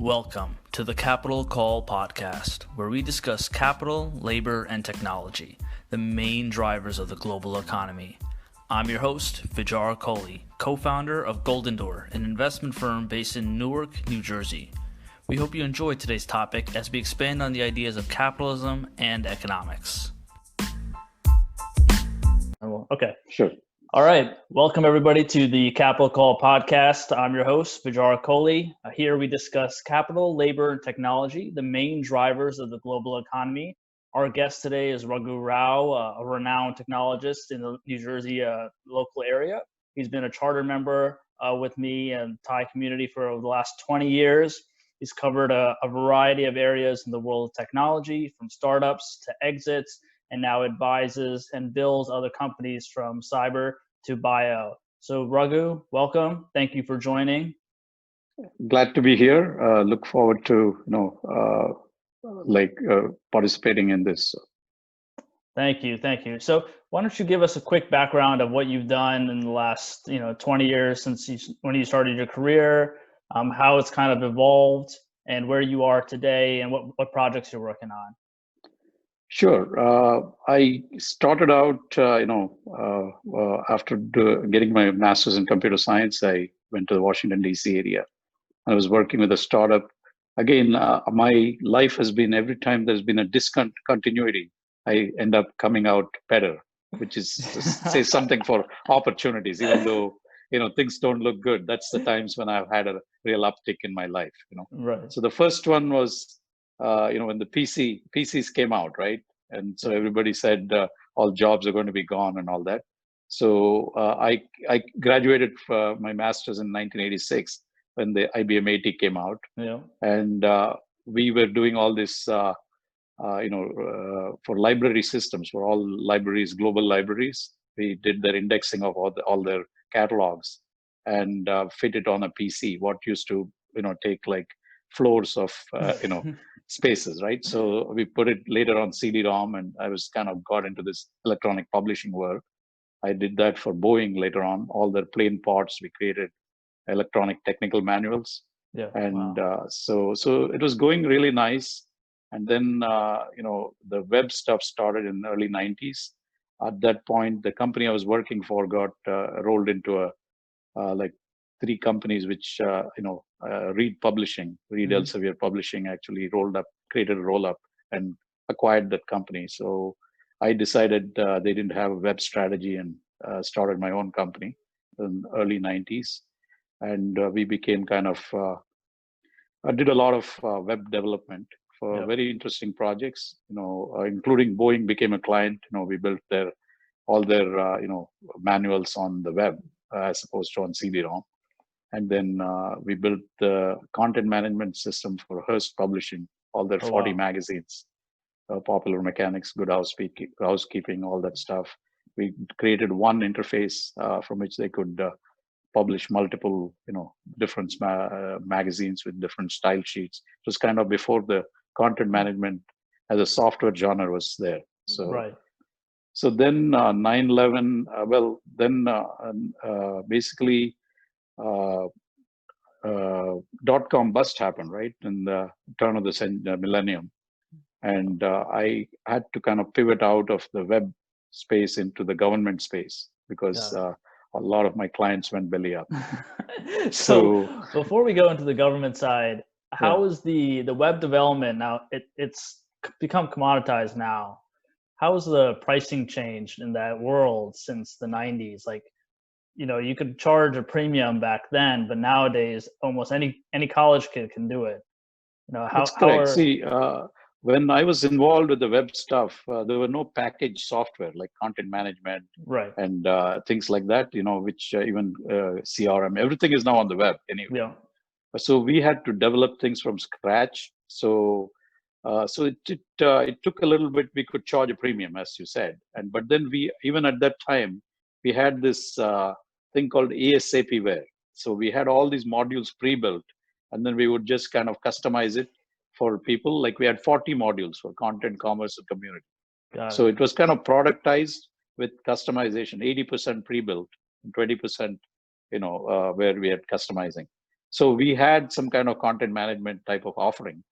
Welcome to the Capital Call podcast, where we discuss capital, labor, and technology, the main drivers of the global economy. I'm your host, Vijar Kohli, co-founder of Golden Door, an investment firm based in Newark, New Jersey. We hope you enjoy today's topic as we expand on the ideas of capitalism and economics. Okay. Sure. All right. Welcome, everybody, to the Capital Call podcast. I'm your host, Vijar Kohli. Here we discuss capital, labor, and technology, the main drivers of the global economy. Our guest today is Raghu, a renowned technologist in the New Jersey local area. He's been a charter member with me and Thai community for the last 20 years. He's covered a variety of areas in the world of technology, from startups to exits, and now advises and builds other companies from cyber to bio. So Raghu, welcome. Thank you for joining. Glad to be here. Look forward to participating in this. Thank you. So why don't you give us a quick background of what you've done in the last 20 years since when you started your career, how it's kind of evolved, and where you are today, and what projects you're working on. Sure. I started out, after getting my master's in computer science, I went to the Washington, D.C. area. I was working with a startup. Again, my life has been, every time there's been a discontinuity, I end up coming out better, which is say something for opportunities, even though, things don't look good. That's the times when I've had a real uptick in my life, Right. So the first one was, when the PCs came out, right? And so everybody said all jobs are going to be gone and all that. So I graduated my master's in 1986 when the IBM 80 came out. Yeah. And we were doing all this, for library systems, for all libraries, global libraries. We did their indexing of all their catalogs and fit it on a PC. What used to, take like floors of, spaces, right? So we put it later on CD-ROM, and I was kind of got into this electronic publishing work. I did that for Boeing later on. All their plane parts, we created electronic technical manuals. Yeah. And Wow. so it was going really nice. And then, the web stuff started in the early 90s. At that point, the company I was working for got rolled into like 3 companies, which, Reed Elsevier Publishing actually created a roll up and acquired that company. So I decided they didn't have a web strategy, and started my own company in early 90s. And we became kind of, I did a lot of web development for very interesting projects, including Boeing became a client. We built all their, manuals on the web as opposed to on CD-ROM. And then we built the content management system for Hearst Publishing, all their 40 magazines, Popular Mechanics, Good Housekeeping, all that stuff. We created one interface from which they could publish multiple, different magazines with different style sheets. It was kind of before the content management as a software genre was there. So, right. So then 9/11. Basically. .com bust happened, right, in the turn of the millennium, and I had to kind of pivot out of the web space into the government space because a lot of my clients went belly up. So before we go into the government side, how is the web development now? It's become commoditized now. How has the pricing changed in that world since the 90s? Like, you could charge a premium back then, but nowadays almost any college kid can do it. That's correct. See, when I was involved with the web stuff, there were no packaged software like content management, right, and things like that. Which even CRM, everything is now on the web anyway. Yeah. So we had to develop things from scratch. So it took a little bit. We could charge a premium, as you said, but then even at that time we had this thing called ASAPware. So we had all these modules pre-built, and then we would just kind of customize it for people. Like we had 40 modules for content, commerce, and community. So it was kind of productized with customization, 80% pre-built and 20%, where we had customizing. So we had some kind of content management type of offering.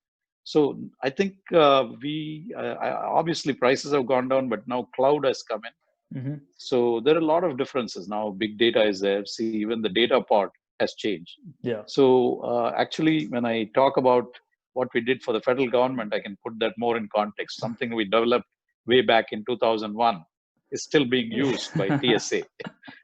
So I think obviously prices have gone down, but now cloud has come in. Mm-hmm. So there are a lot of differences now. Big data is there. See, even the data part has changed. Yeah. So actually, when I talk about what we did for the federal government, I can put that more in context. Something we developed way back in 2001 is still being used by TSA,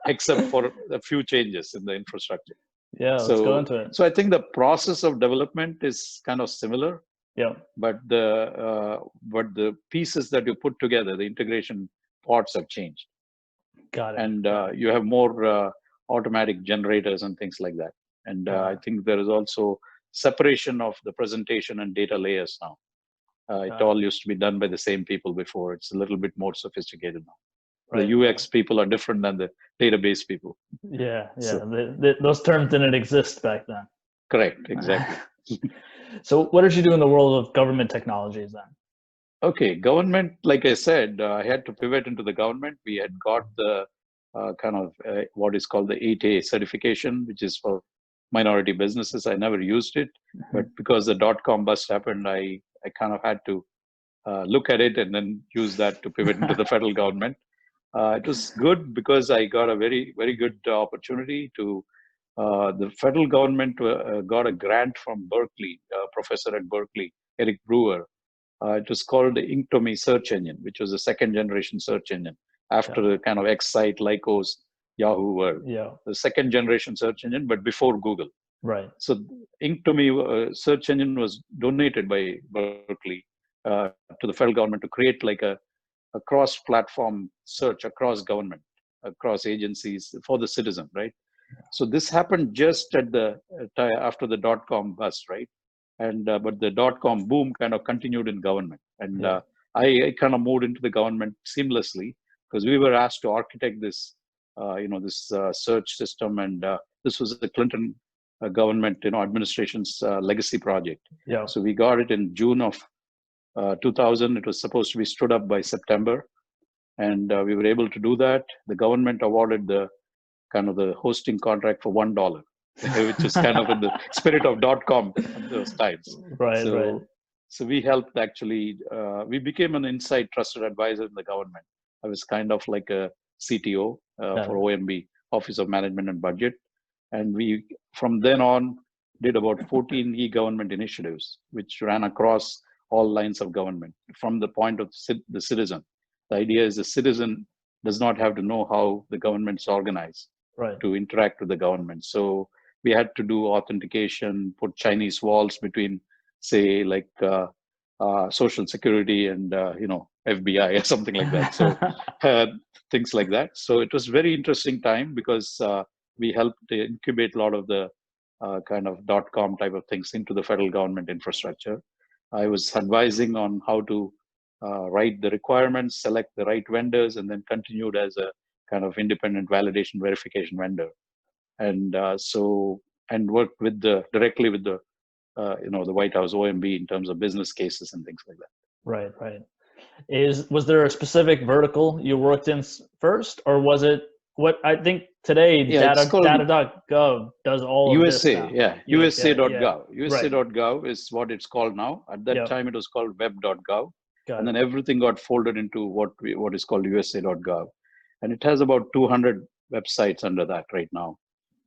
except for a few changes in the infrastructure. Yeah, let's go So, into it. so I think the process of development is kind of similar, Yeah. but the pieces that you put together, the integration parts have changed, Got it. and you have more automatic generators and things like that. And I think there is also separation of the presentation and data layers now. It all used to be done by the same people before. It's a little bit more sophisticated now. Right, The UX people are different than the database people. Yeah, yeah. So, Those terms didn't exist back then. correct, exactly. So what did you do in the world of government technologies then? Okay, government, like I said, I had to pivot into the government. We had got the kind of what is called the 8A certification, which is for minority businesses. I never used it, but because the dot-com bust happened, I kind of had to look at it and then use that to pivot into the federal government. It was good because I got a very, very good opportunity to. The federal government got a grant from Berkeley, professor at Berkeley, Eric Brewer. It was called the Inktomi search engine, which was a second generation search engine after the kind of Excite, Lycos, Yahoo world. Yeah. The second generation search engine, but before Google. Right. So Inktomi search engine was donated by Berkeley to the federal government to create like a cross-platform search across government, across agencies for the citizen, right? So this happened just at the after the dot-com bust, right? And but the dot-com boom kind of continued in government, and I kind of moved into the government seamlessly because we were asked to architect this, this search system, and this was the Clinton government, administration's legacy project. Yeah. So we got it in June of 2000. It was supposed to be stood up by September, and we were able to do that. The government awarded the kind of the hosting contract for $1, which is kind of in the spirit of .com at those times. Right. So we helped actually. We became an inside trusted advisor in the government. I was kind of like a CTO for OMB, Office of Management and Budget, and we from then on did about 14 e-government initiatives, which ran across all lines of government from the point of the citizen. The idea is the citizen does not have to know how the government's organized to interact with the government. So we had to do authentication, put Chinese walls between, say, like Social Security and FBI or something like that. So things like that. So it was very interesting time because we helped incubate a lot of the kind of .com type of things into the federal government infrastructure. I was advising on how to write the requirements, select the right vendors, and then continued as a kind of independent validation verification vendor, and and worked with directly with the the White House OMB in terms of business cases and things like that. Right. Was there a specific vertical you worked in first, or was it what I think today data.gov does all of this now? Yeah, USA.gov. Yeah. USA.gov is what it's called now. At that time, it was called web.gov. And then everything got folded into what is called USA.gov. And it has about 200 websites under that right now.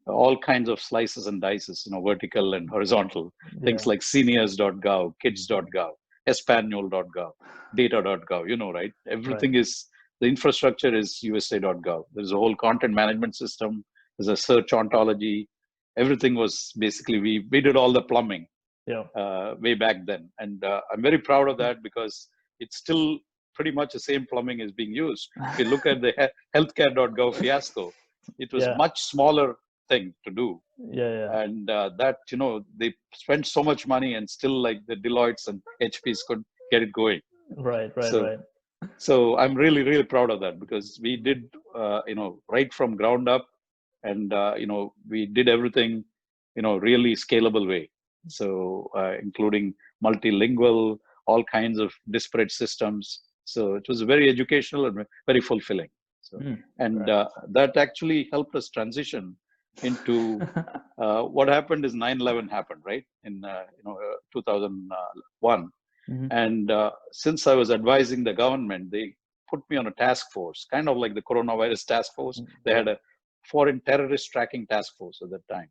All kinds of slices and dices, vertical and horizontal. Things like seniors.gov, kids.gov, espanol.gov, data.gov, right? Everything is, the infrastructure is USA.gov. There's a whole content management system. There's a search ontology. Everything was basically, we did all the plumbing way back then. And I'm very proud of that because it's still pretty much the same plumbing is being used. If you look at the healthcare.gov fiasco, it was much smaller thing to do. And that, they spent so much money and still like the Deloittes and HPs could get it going. Right. So I'm really, really proud of that because we did, right from ground up and, we did everything, really scalable way. So including multilingual, all kinds of disparate systems. So it was very educational and very fulfilling. So, that actually helped us transition into what happened is 9/11 happened, right? In 2001. Mhm. And since I was advising the government, they put me on a task force, kind of like the coronavirus task force. They Yeah. had a foreign terrorist tracking task force at that time.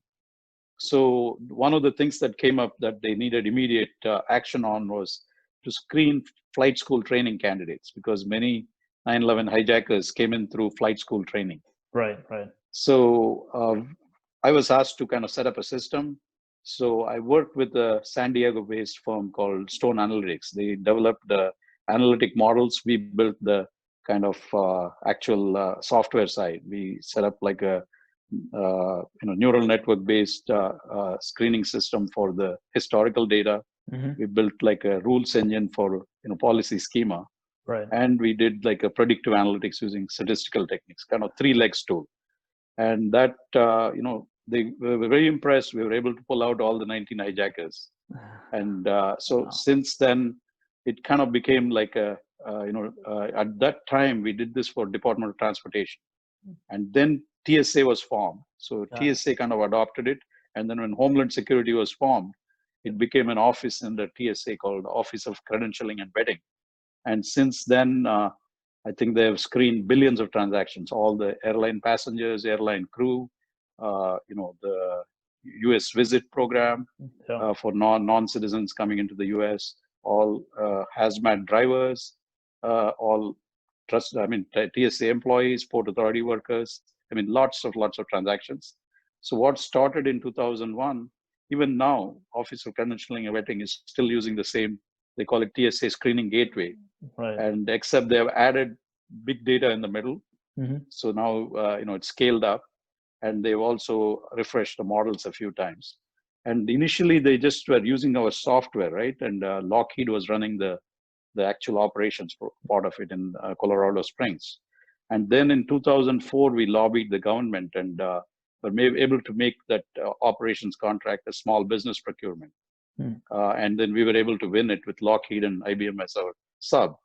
So one of the things that came up that they needed immediate action on was to screen flight school training candidates, because many 9/11 hijackers came in through flight school training. Right. Right. So I was asked to kind of set up a system. So I worked with a San Diego-based firm called Stone Analytics. They developed the analytic models. We built the kind of actual software side. We set up like a neural network-based screening system for the historical data. Mhm. We built like a rules engine for policy schema, Right. and we did like a predictive analytics using statistical techniques, kind of three legs tool. And that they were very impressed. We were able to pull out all the 19 hijackers, and so Wow. since then it kind of became like at that time we did this for Department of Transportation, and then TSA was formed. So Got it. TSA kind of adopted it, and then when Homeland Security was formed, it became an office in the TSA called Office of Credentialing and Vetting. And since then, I think they have screened billions of transactions, all the airline passengers, airline crew, the US visit program Yeah. for non-citizens coming into the US, all hazmat drivers, all TSA employees, Port Authority workers. I mean, lots of transactions. So what started in 2001, even now, Office of Credentialing and Vetting is still using the same, they call it TSA screening gateway, Right. and except they have added big data in the middle. Mhm. So now it's scaled up, and they've also refreshed the models a few times. And initially they just were using our software, right? And Lockheed was running the actual operations part of it in Colorado Springs. And then in 2004 we lobbied the government, and were able to make that operations contract a small business procurement. Mm. And then we were able to win it with Lockheed and IBM as our sub.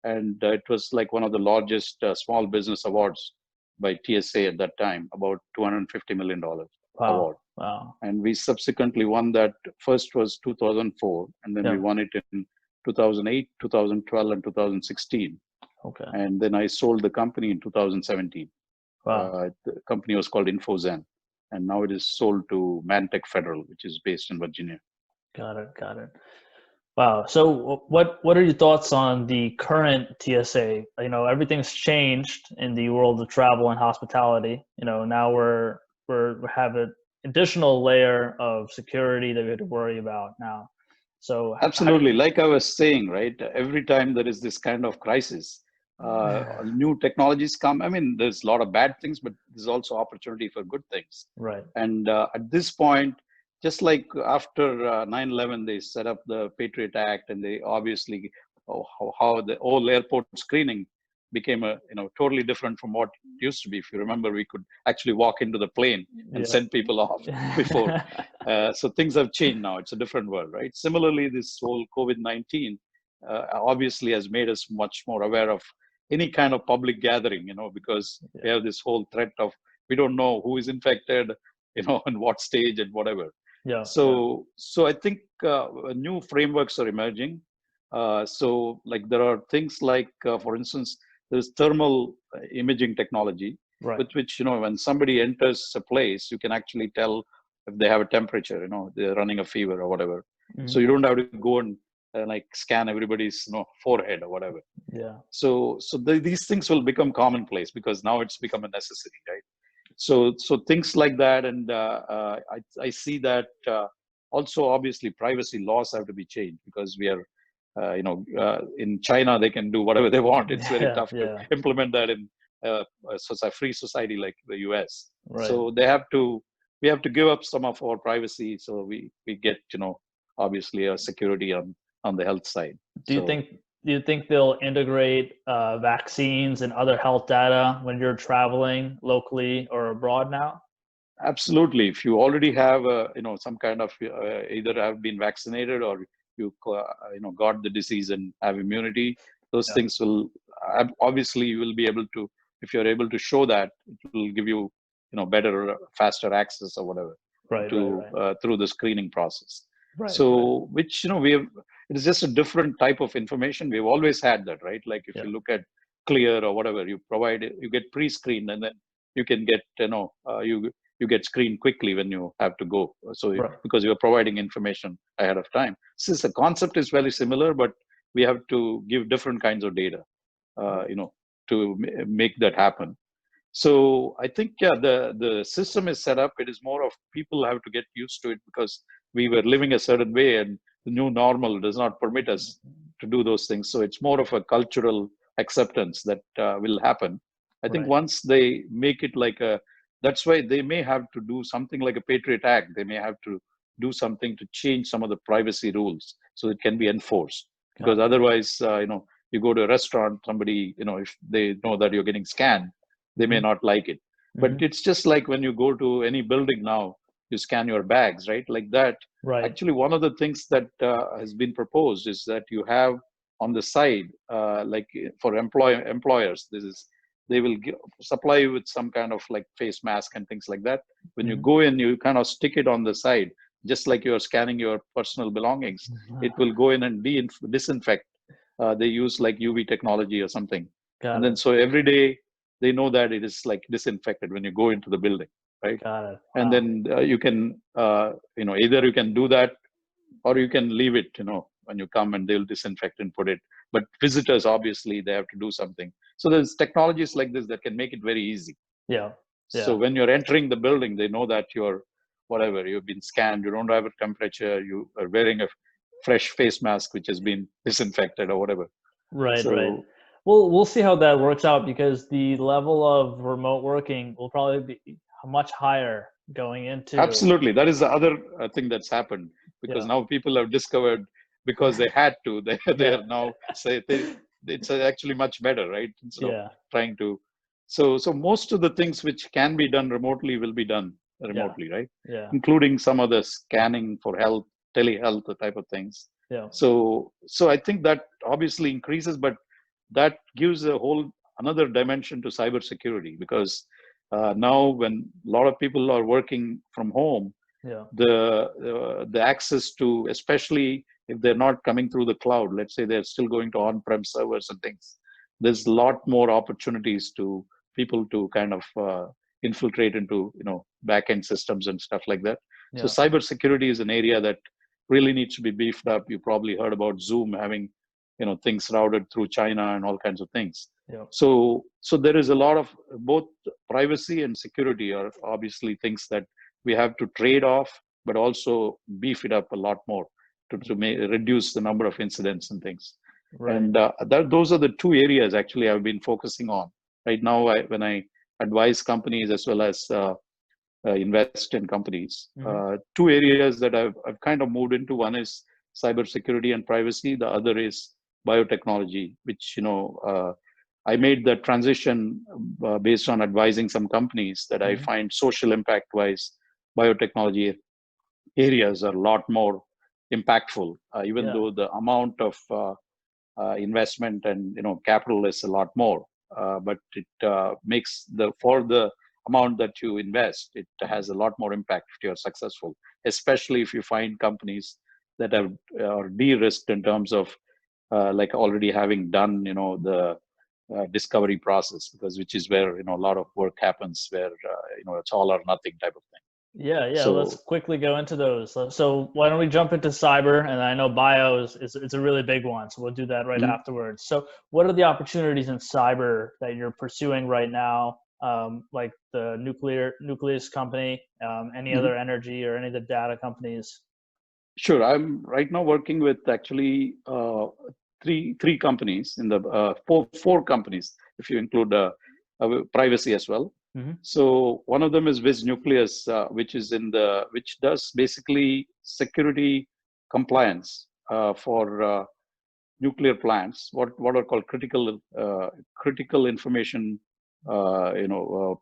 And it was like one of the largest small business awards by TSA at that time, about $250 million Wow. award. Wow. And we subsequently won that. First was 2004, and then we Yeah. won it in 2008, 2012, and 2016. Okay. And then I sold the company in 2017. Wow. The company was called InfoZen, and now it is sold to Mantech Federal, which is based in Virginia. Got it. Got it. Wow. So what are your thoughts on the current TSA? Everything's changed in the world of travel and hospitality. Now we have an additional layer of security that we have to worry about now. So Absolutely. Like I was saying, right? Every time there is this kind of crisis, new technologies come. I mean, there's a lot of bad things, but there's also opportunity for good things. right. And at this point, just like after 9/11, they set up the Patriot Act, and they obviously how the whole airport screening became totally different from what it used to be. If you remember, we could actually walk into the plane and Yeah. send people off before. So things have changed now. It's a different world, right? Similarly, this whole COVID-19 obviously has made us much more aware of any kind of public gathering, because we Yeah. have this whole threat of we don't know who is infected, and what stage and whatever. Yeah. So I think new frameworks are emerging. So like there are things like, for instance, there's thermal imaging technology Right. with which, when somebody enters a place, you can actually tell if they have a temperature, they're running a fever or whatever. So Mhm. you don't have to go and like scan everybody's forehead or whatever. Yeah. So these things will become commonplace because now it's become a necessity, right? So things like that, and I see that also obviously privacy laws have to be changed because we are in China they can do whatever they want. It's very Yeah. tough to Yeah. implement that in a free society like the US. Right. So we have to give up some of our privacy so we get obviously a security on the health side. Do you So think do you think they'll integrate vaccines and other health data when you're traveling locally or abroad now? absolutely. If you already have, some kind of either have been vaccinated or got the disease and have immunity, those Yeah. things will obviously you will be able to, if you're able to show that, it will give you better, faster access or whatever Right, right, to right. through the screening process. Right, right. So, which we have, it is just a different type of information. We've always had that, right? Like if Yeah. you look at Clear or whatever, you provide, you get pre-screened, and then you can get, you get screened quickly when you have to go. So Right. because you're providing information ahead of time. Since the concept is very similar, but we have to give different kinds of data, Right. to make that happen. So I think, yeah, the system is set up. It is more of people have to get used to it because we were living a certain way, and the new normal does not permit us to do those things. So it's more of a cultural acceptance that will happen. I think Right. once they make it like a, that's why they may have to do something like a Patriot Act. They may have to do something to change some of the privacy rules so it can be enforced. Because Got it. otherwise, you go to a restaurant, somebody, if they know that you're getting scanned, they may Mm-hmm. not like it. But Mm-hmm. it's just like when you go to any building now, you scan your bags, right? Like that. Right. Actually, one of the things that has been proposed is that you have on the side, like for employers, this is they will supply you with some kind of like face mask and things like that. When you Mm-hmm. go in, you kind of stick it on the side, just like you're scanning your personal belongings. It will go in and disinfect. They use like UV technology or something, and Got then it. so every day they know that it is like disinfected when you go into the building, right? Got it. And Wow. then you can, either you can do that or you can leave it, when you come and they'll disinfect and put it. But visitors, obviously, they have to do something. So there's technologies like this that can make it very easy. Yeah. So Yeah. when you're entering the building, they know that you're whatever, you've been scanned, you don't have a temperature, you are wearing a fresh face mask which has been disinfected or whatever. Right, right. So Well, we'll see how that works out because the level of remote working will probably be much higher going into. absolutely, that is the other thing that's happened, because Yeah. now people have discovered, because they had to, they Yeah. are now say it's actually much better, right? Instead of Yeah. trying to, so most of the things which can be done remotely will be done Yeah. remotely, right? Yeah. Including some of the scanning for health, telehealth, the type of things. Yeah. So I think that obviously increases, but that gives a whole another dimension to cybersecurity, because now when a lot of people are working from home, Yeah. the access to, especially if they're not coming through the cloud, let's say they're still going to on-prem servers and things, there's a lot more opportunities to people to kind of infiltrate into back-end systems and stuff like that. So Yeah. cybersecurity is an area that really needs to be beefed up. You probably heard about Zoom having things routed through China and all kinds of things. Yeah. So there is a lot of both privacy and security are obviously things that we have to trade off, but also beef it up a lot more to reduce the number of incidents and things. Right. And those are the two areas actually I've been focusing on right now. When I advise companies as well as invest in companies, Mm-hmm. two areas that I've kind of moved into. One is cybersecurity and privacy. The other is biotechnology, which I made the transition based on advising some companies that I Mm-hmm. find social impact wise, biotechnology areas are a lot more impactful, even Yeah. though the amount of investment and capital is a lot more. But it makes for the amount that you invest, it has a lot more impact if you're successful, especially if you find companies that have are de-risked in terms of like already having done the discovery process, because which is where a lot of work happens, where it's all or nothing type of thing. Yeah, yeah. Let's So quickly go into those. So why don't we jump into cyber? And I know bio is it's a really big one, so we'll do that right mhm, afterwards. So what are the opportunities in cyber that you're pursuing right now? Like the nucleus company, any mhm. other energy or any of the data companies? Sure, I'm right now working with actually three companies in the four companies if you include privacy as well. Mm-hmm. So one of them is Viz Nucleus, which is which does basically security compliance for nuclear plants, what are called critical information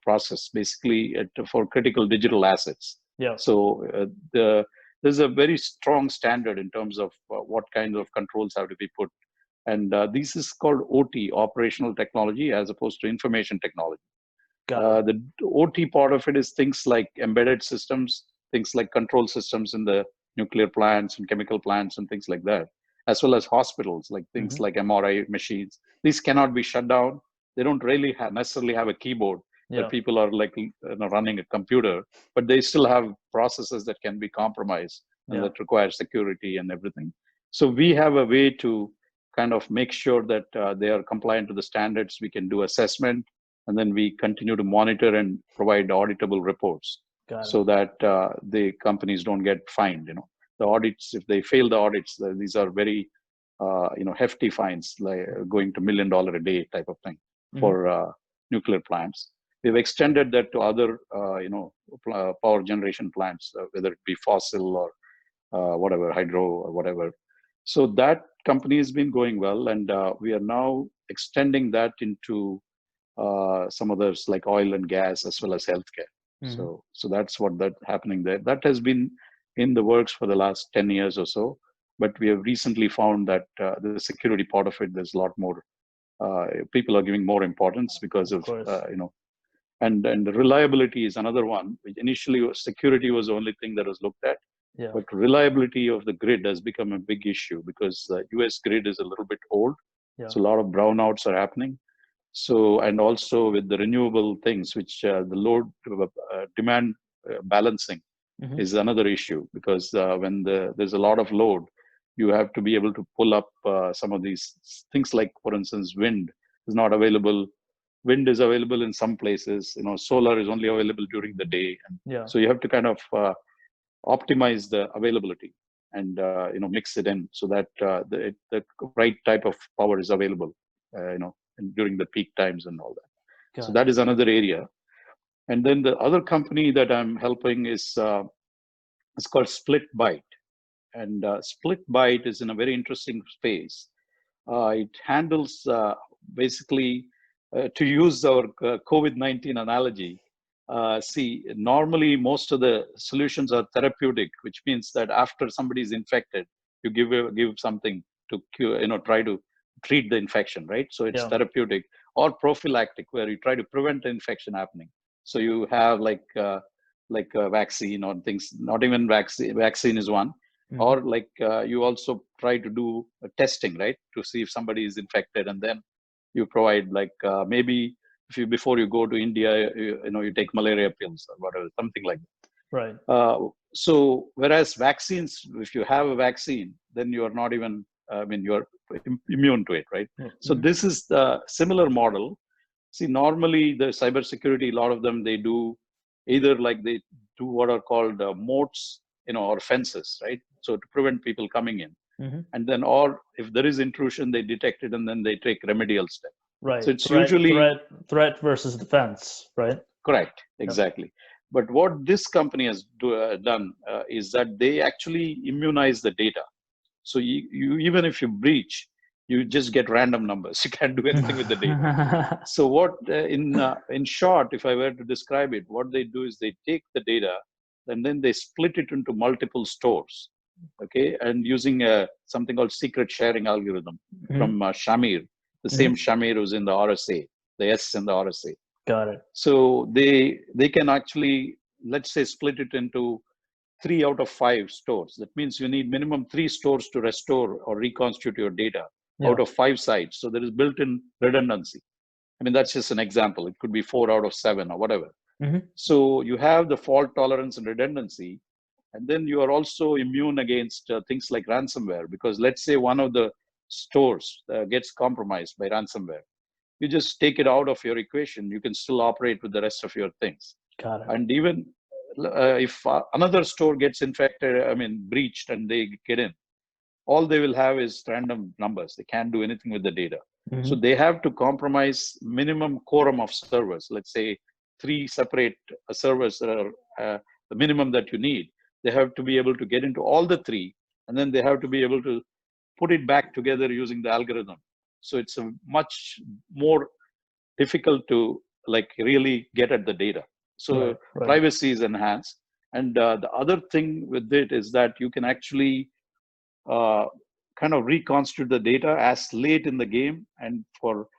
process, basically for critical digital assets. Yeah. So there's a very strong standard in terms of what kinds of controls have to be put, and this is called OT, operational technology, as opposed to information technology. The OT part of it is things like embedded systems, things like control systems in the nuclear plants and chemical plants and things like that, as well as hospitals, like things like MRI machines. These cannot be shut down. They don't really necessarily have a keyboard that people are like running a computer, but they still have processes that can be compromised and that require security and everything. So we have a way to kind of make sure that they are compliant to the standards. We can do assessment, and then we continue to monitor and provide auditable reports so that the companies don't get fined. The audits, if they fail the audits, these are very hefty fines, like going to $1 million a day type of thing for nuclear plants. We've extended that to other power generation plants, whether it be fossil or whatever, hydro or whatever. So that company has been going well, and we are now extending that into some others like oil and gas as well as healthcare. So that's what happening there. That has been in the works for the last 10 years or so, but we have recently found that the security part of it, there's a lot more people are giving more importance because of and the reliability is another one. Initially, security was the only thing that was looked at, but reliability of the grid has become a big issue because the US grid is a little bit old. So a lot of brownouts are happening. So, and also with the renewable things, which the load demand balancing is another issue, because when there's a lot of load, you have to be able to pull up some of these things, like, for instance, wind is not available. Wind is available in some places, solar is only available during the day. And so you have to kind of optimize the availability and, mix it in so that the right type of power is available, during the peak times and all that. So that is another area. And then the other company that I'm helping is it's called Splitbite. And Splitbite is in a very interesting space. It handles basically, to use our COVID-19 analogy, see, normally most of the solutions are therapeutic, which means that after somebody is infected, you give something to cure, try to treat the infection, right? So it's therapeutic, or prophylactic, where you try to prevent the infection happening. So you have like a vaccine or things. Not even vaccine is one. Or like you also try to do testing, right, to see if somebody is infected, and then you provide like maybe if you, before you go to India, you take malaria pills or whatever, something like that. Right. So whereas vaccines, if you have a vaccine, then you are not even, you're immune to it, right? So this is the similar model. See, normally the cybersecurity, a lot of them, they do either like they do what are called moats, or fences, right? So to prevent people coming in. And then, or if there is intrusion, they detect it and then they take remedial steps. Right. So it's usually threat versus defense, right? Correct. Exactly. But what this company has done is that they actually immunize the data. So you even if you breach, you just get random numbers. You can't do anything with the data. So what, in short, if I were to describe it, what they do is they take the data and then they split it into multiple stores. Okay, and using something called secret sharing algorithm from Shamir, the same Shamir who's in the RSA, the S in the RSA. Got it. So they can actually, let's say, split it into 3 out of 5 stores. That means you need minimum 3 stores to restore or reconstitute your data out of 5 sites. So there is built-in redundancy. That's just an example. It could be 4 out of 7 or whatever. So you have the fault tolerance and redundancy. And then you are also immune against things like ransomware, because let's say one of the stores gets compromised by ransomware. You just take it out of your equation. You can still operate with the rest of your things. Got it. And even if another store gets infected, breached, and they get in, all they will have is random numbers. They can't do anything with the data. So they have to compromise minimum quorum of servers. Let's say 3 separate servers that are the minimum that you need. They have to be able to get into all the 3, and then they have to be able to put it back together using the algorithm. So it's a much more difficult to really get at the data. So privacy is enhanced. And the other thing with it is that you can actually kind of reconstitute the data as late in the game, and for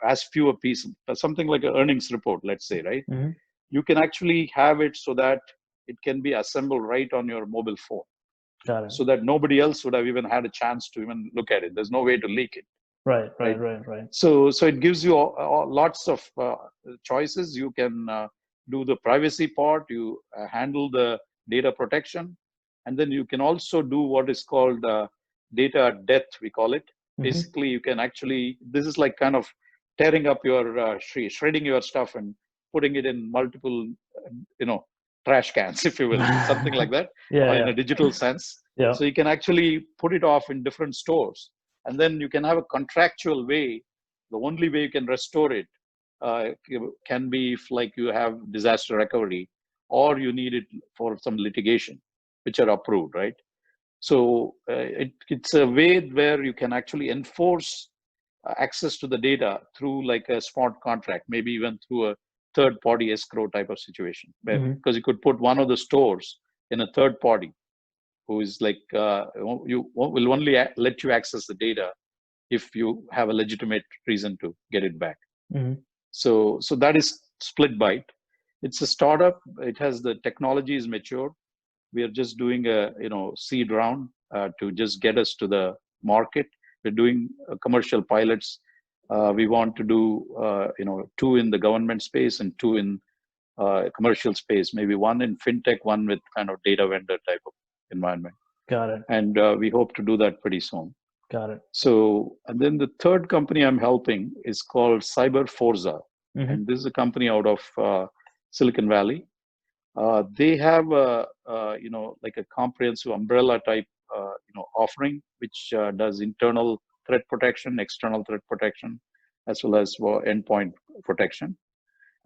as few a piece, something like an earnings report, let's say, right? Mm-hmm. You can actually have it so that it can be assembled right on your mobile phone, Got it. so that nobody else would have even had a chance to even look at it. There's no way to leak it, Right. right? Right. So it gives you lots of choices. You can do the privacy part, you handle the data protection, and then you can also do what is called data at death, we call it. Mm-hmm. Basically, you can actually, this is like kind of tearing up your, shredding your stuff and putting it in multiple, you know, trash cans, if you will, something like that, in Yeah. a digital sense. Yeah. So you can actually put it off in different stores, and then you can have a contractual way. The only way you can restore it can be if, like, you have disaster recovery, or you need it for some litigation, which are approved, right? So it's a way where you can actually enforce access to the data through like a smart contract, maybe even through a third party escrow type of situation, where, Mm-hmm. because you could put one of the stores in a third party who is like, you will only let you access the data if you have a legitimate reason to get it back. Mm-hmm. So that is Splitbite. It's a startup. It has, the technology is mature. We are just doing a seed round to just get us to the market. We're doing commercial pilots. We want to do 2 in the government space and 2 in commercial space. Maybe 1 in fintech, 1 with kind of data vendor type of environment. Got it. And we hope to do that pretty soon. Got it. So, and then the third company I'm helping is called Cyber Forza, Mm-hmm. and this is a company out of Silicon Valley. They have like a comprehensive umbrella type offering, which does internal threat protection, external threat protection, as well as endpoint protection.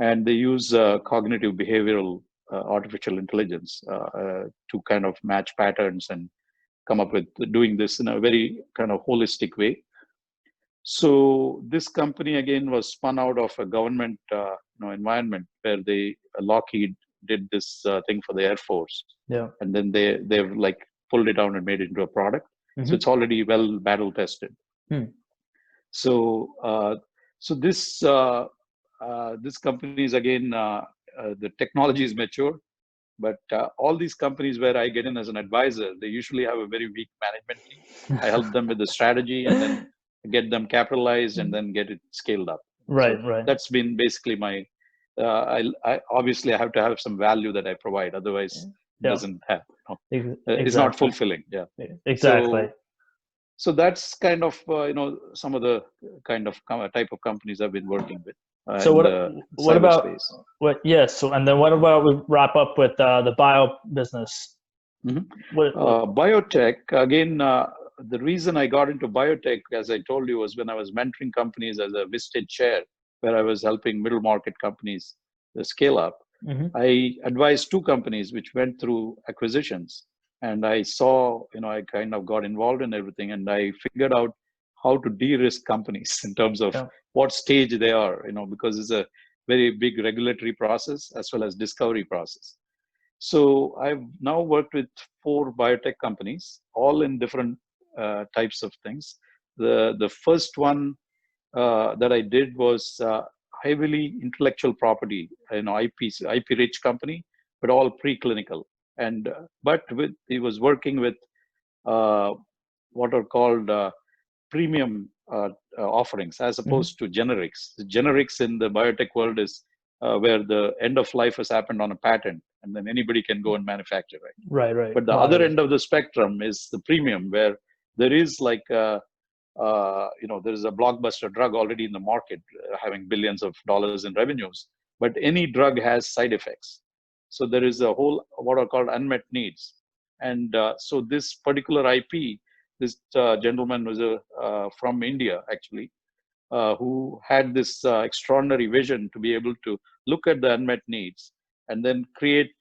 And they use cognitive behavioral artificial intelligence to kind of match patterns and come up with doing this in a very kind of holistic way. So this company again was spun out of a government environment where Lockheed did this thing for the Air Force. Yeah. And then they've like pulled it down and made it into a product. Mm-hmm. So it's already well battle tested. So this company is again the technology is mature, but all these companies where I get in as an advisor, they usually have a very weak management team. I help them with the strategy and then get them capitalized and then get it scaled up. Right. That's been basically my. I obviously I have to have some value that I provide, otherwise it doesn't have. It's not fulfilling. Yeah. Exactly. So that's kind of some of the kind of type of companies I've been working with. So what about space. Yes. So, and then what about we wrap up with the bio business? Mm-hmm. Biotech again. The reason I got into biotech, as I told you, was when I was mentoring companies as a visited chair, where I was helping middle market companies scale up. Mm-hmm. I advised 2 companies which went through acquisitions, and I saw, I kind of got involved in everything, and I figured out how to de-risk companies in terms of what stage they are, because it's a very big regulatory process as well as discovery process. So I've now worked with 4 biotech companies, all in different types of things. The first one that I did was heavily intellectual property, IP rich company, but all preclinical. And but he was working with what are called premium offerings as opposed to generics. The generics in the biotech world is where the end of life has happened on a patent, and then anybody can go and manufacture, right? Right. But the other end of the spectrum is the premium, where there is like there is a blockbuster drug already in the market, having billions of dollars in revenues, but any drug has side effects. So there is a whole what are called unmet needs, and so this particular IP, this gentleman was from India actually, who had this extraordinary vision to be able to look at the unmet needs and then create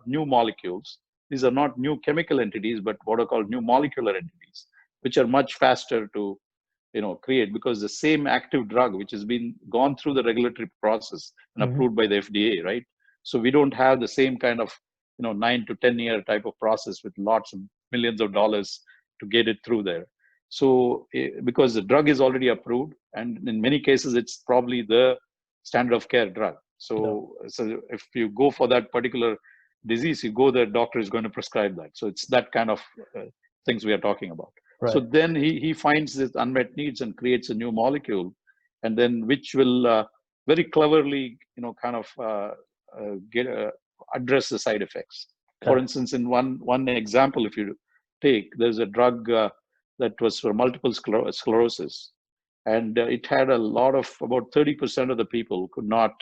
new molecules. These are not new chemical entities, but what are called new molecular entities, which are much faster to create, because the same active drug which has been gone through the regulatory process and approved by the FDA, right? So we don't have the same kind of 9 to 10 year type of process with lots of millions of dollars to get it through there. So because the drug is already approved, and in many cases, it's probably the standard of care drug. So if you go for that particular disease, you go, the doctor is going to prescribe that. So it's that kind of things we are talking about. Right. So then he finds this unmet needs and creates a new molecule, and then which will very cleverly, kind of address the side effects. Okay. For instance, in one example, if you take, there's a drug that was for multiple sclerosis, and it had a lot of, about 30% of the people could not,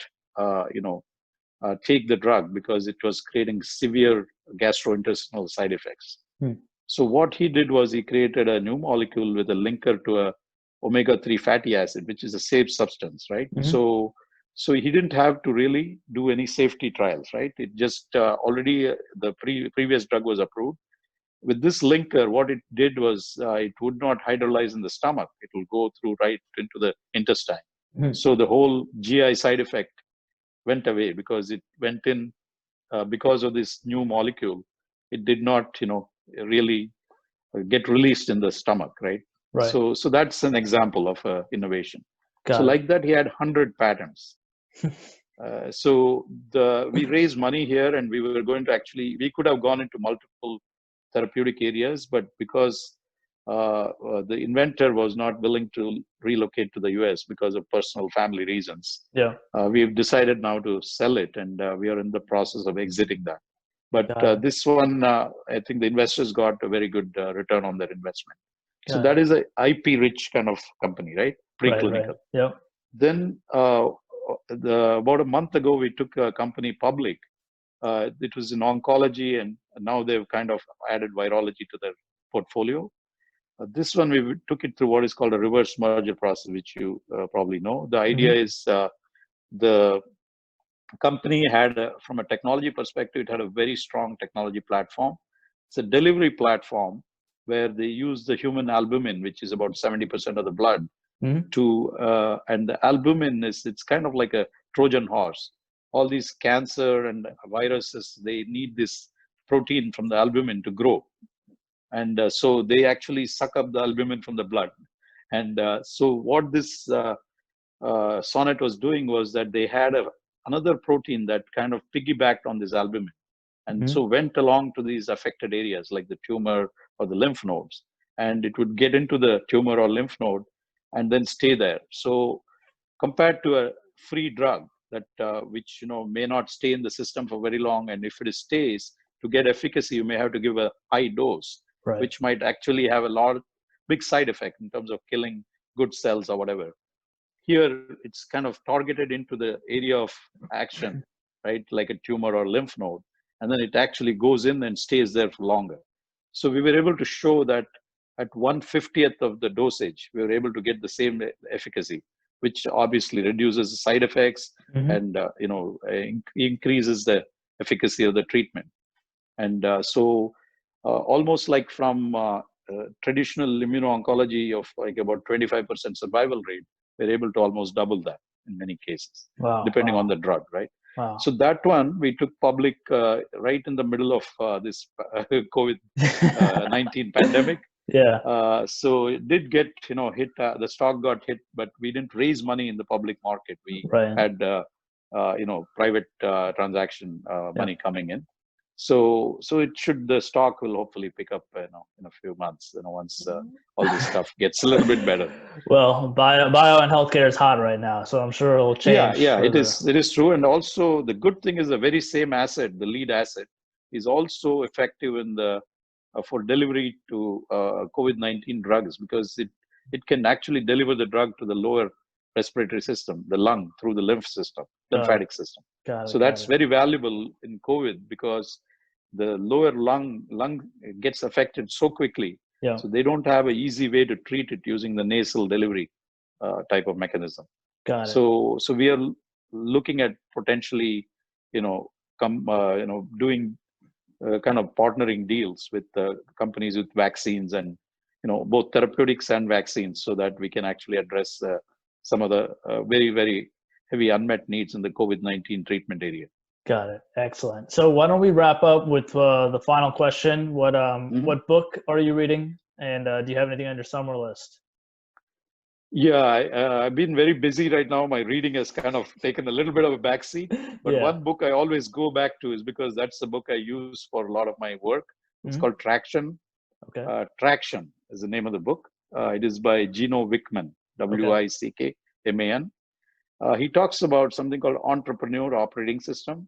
take the drug because it was creating severe gastrointestinal side effects. So what he did was he created a new molecule with a linker to a omega-3 fatty acid, which is a safe substance, right? So he didn't have to really do any safety trials, right? It just already the previous drug was approved. With this linker, what it did was it would not hydrolyze in the stomach. It will go through right into the intestine. So the whole GI side effect went away because it went in because of this new molecule. It did not, really get released in the stomach, right? So that's an example of innovation. So like that, he had 100 patents. So we raised money here, and we were going to we could have gone into multiple therapeutic areas, but because the inventor was not willing to relocate to the US because of personal family reasons, we've decided now to sell it, and we are in the process of exiting that. But this one, I think the investors got a very good return on their investment. So that is a IP-rich kind of company, right? Preclinical. Then about a month ago, we took a company public. It was in oncology, and now they've kind of added virology to their portfolio. This one, we took it through what is called a reverse merger process, which you probably know. The idea is the company had, from a technology perspective, it had a very strong technology platform. It's a delivery platform where they use the human albumin, which is about 70% of the blood, and the albumin it's kind of like a Trojan horse. All these cancer and viruses, they need this protein from the albumin to grow. And so they actually suck up the albumin from the blood. And so what this Sonnet was doing was that they had another protein that kind of piggybacked on this albumin. And so went along to these affected areas like the tumor or the lymph nodes. And it would get into the tumor or lymph node and then stay there. So compared to a free drug, that which may not stay in the system for very long, and if it stays, to get efficacy you may have to give a high dose, which might actually have a big side effect in terms of killing good cells or whatever. Here it's kind of targeted into the area of action, right, like a tumor or lymph node, and then it actually goes in and stays there for longer. So we were able to show that at 1/50th of the dosage we were able to get the same efficacy, which obviously reduces the side effects and increases the efficacy of the treatment. And so almost like from traditional immuno-oncology of like about 25% survival rate, we're able to almost double that in many cases, depending on the drug, right? So that one we took public right in the middle of this COVID-19 pandemic. So it did get hit. The stock got hit, but we didn't raise money in the public market. We had private transaction money coming in. So the stock will hopefully pick up in a few months, once all this stuff gets a little bit better. Well, bio and healthcare is hot right now, so I'm sure it'll change. It is true. And also the good thing is the very same asset, the lead asset, is also effective in the for delivery to COVID-19 drugs, because it can actually deliver the drug to the lower respiratory system, the lung, through the lymphatic system. So that's very valuable in COVID, because the lower lung gets affected so quickly. So they don't have an easy way to treat it using the nasal delivery type of mechanism. So we are looking at potentially, doing kind of partnering deals with companies with vaccines and, both therapeutics and vaccines, so that we can actually address some of the very, very heavy unmet needs in the COVID-19 treatment area. Got it. Excellent. So why don't we wrap up with the final question? What book are you reading, And do you have anything on your summer list? Yeah, I've been very busy right now. My reading has kind of taken a little bit of a backseat. But Yeah. one book I always go back to is because that's the book I use for a lot of my work. It's called Traction. Okay. Traction is the name of the book. It is by Gino Wickman, Wickman. He talks about something called Entrepreneur Operating System.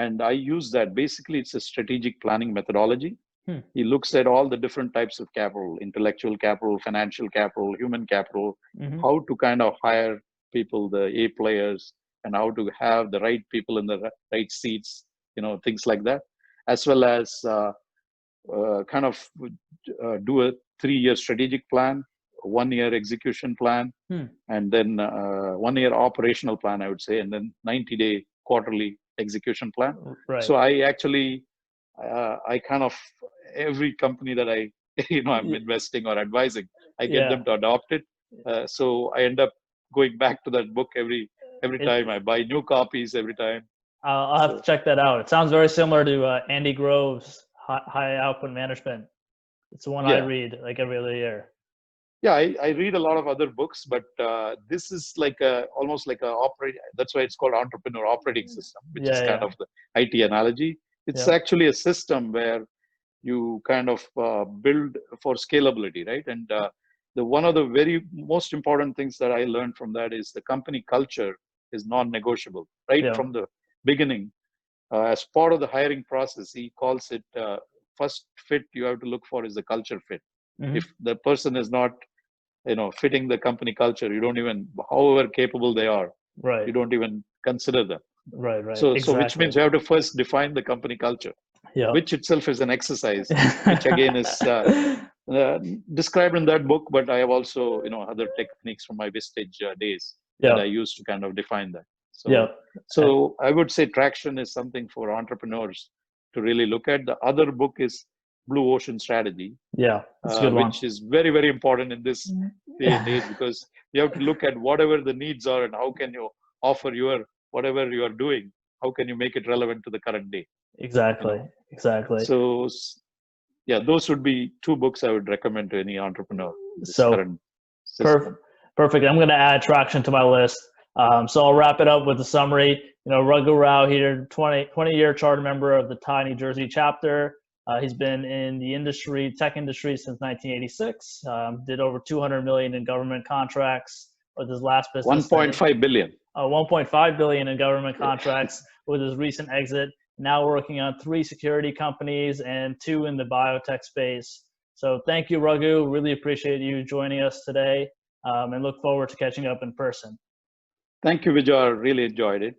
And I use that. Basically, it's a strategic planning methodology. He looks at all the different types of capital: intellectual capital, financial capital, human capital, how to kind of hire people, the A players, and how to have the right people in the right seats, things like that, as well as kind of do a 3-year strategic plan, 1-year execution plan, and then 1-year operational plan, I would say, and then 90-day quarterly execution plan. Right. So I actually, I kind of, every company that I, I'm investing or advising, I get them to adopt it. So I end up going back to that book every time. I buy new copies every time. I'll have to check that out. It sounds very similar to Andy Grove's High Output Management. It's the one I read like every other year. Yeah, I read a lot of other books, but this is like almost like a that's why it's called Entrepreneur Operating System, which is kind of the IT analogy. It's actually a system where you kind of build for scalability, right? And one of the very most important things that I learned from that is the company culture is non-negotiable, right? From the beginning. As part of the hiring process, he calls it first fit you have to look for is the culture fit. If the person is not fitting the company culture, you don't even, however capable they are, you don't even consider them. Right. So which means you have to first define the company culture, which itself is an exercise, which again is described in that book. But I have also other techniques from my Vistage days that I use to kind of define that. So I would say Traction is something for entrepreneurs to really look at. The other book is Blue Ocean Strategy, that's a good one. which is very, very important in this day and age, because you have to look at whatever the needs are and how can you offer whatever you are doing, how can you make it relevant to the current day. Exactly. So yeah, those would be 2 books I would recommend to any entrepreneur. So perfect. I'm going to add Traction to my list. So I'll wrap it up with a summary. Raghu Rao here, 20-year charter member of the Thai New Jersey chapter. He's been in the tech industry since 1986. Did over 200 million in government contracts with his last business. 1.5 billion. 1.5 billion in government contracts with his recent exit. Now working on 3 security companies and 2 in the biotech space. So thank you, Raghu. Really appreciate you joining us today, and look forward to catching up in person. Thank you, Vijay. Really enjoyed it.